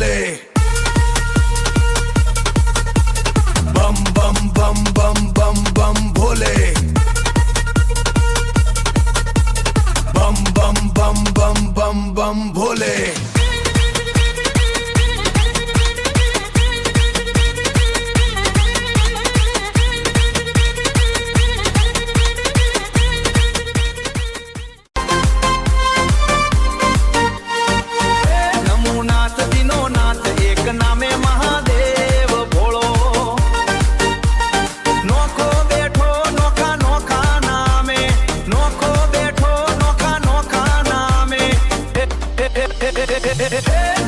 भोले बम बम बम बम बम बम भोले बम बम बम बम बम बम भोले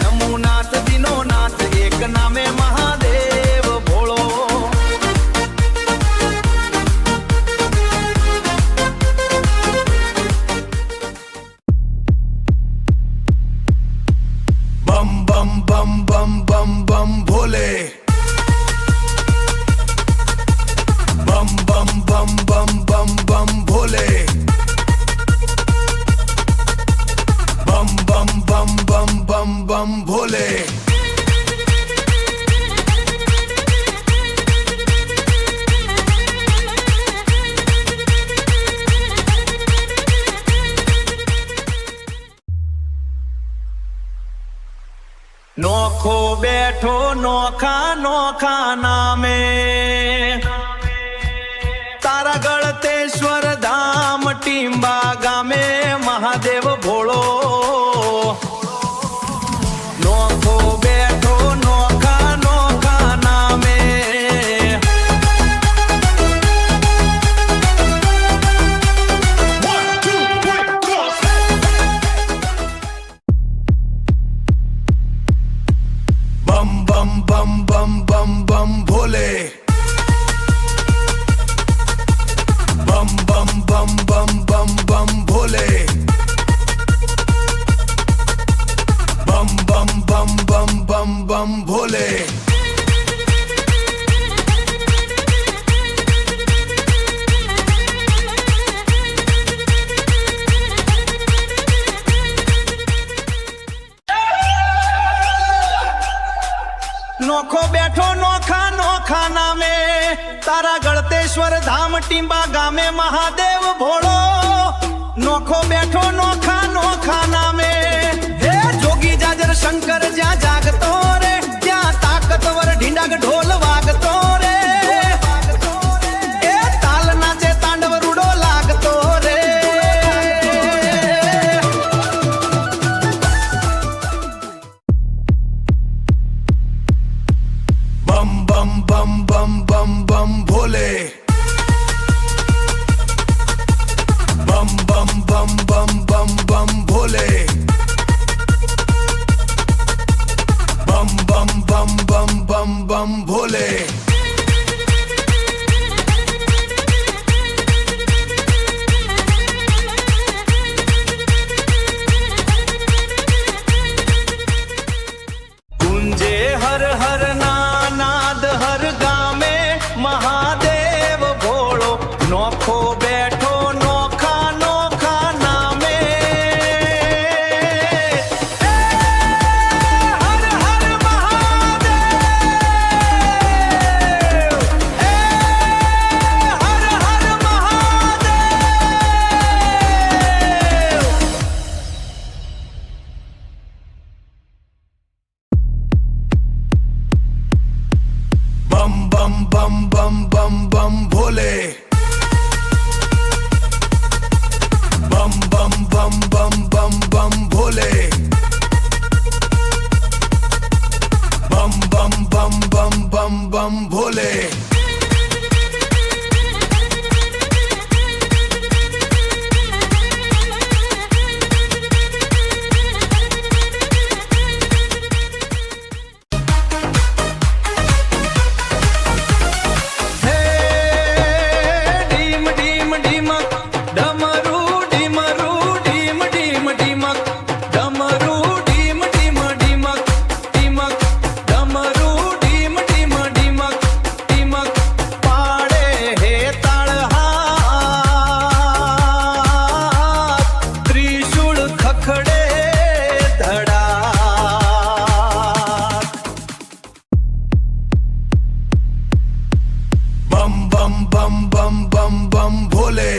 नमोनाथ दीनोनाथ एक नामे महादेव भोलो बम बम बम बम बम बम भोले बम बम बम बम बम बम भोले बम बम बम बम बम बम भोले नोखो बैठो नोखा नोखा नामे तारा गळतेश्वर धाम टींबा गामे महादेव भोलो नोखो बैठो नोखा नोखा नामे बम बम बम बम बम बम भोले बम बम बम बम बम बम भोले बम बम बम बम बम बम भोले नोखो बैठो नोखा नोखा नामे तारा गळतेश्वर धाम टींबा गामे महादेव भोलो नोखो बैठो नोखा नोखा नामे हे जोगी जाजर शंकर ज्या जागतो रे त्या ताकतवर ढिंडाग ढोल वागतो रे ए ताल नाचे तांडव रुडो लागतो रे बम बम बम बम बम बम भोले बम बम बम बम बम भोले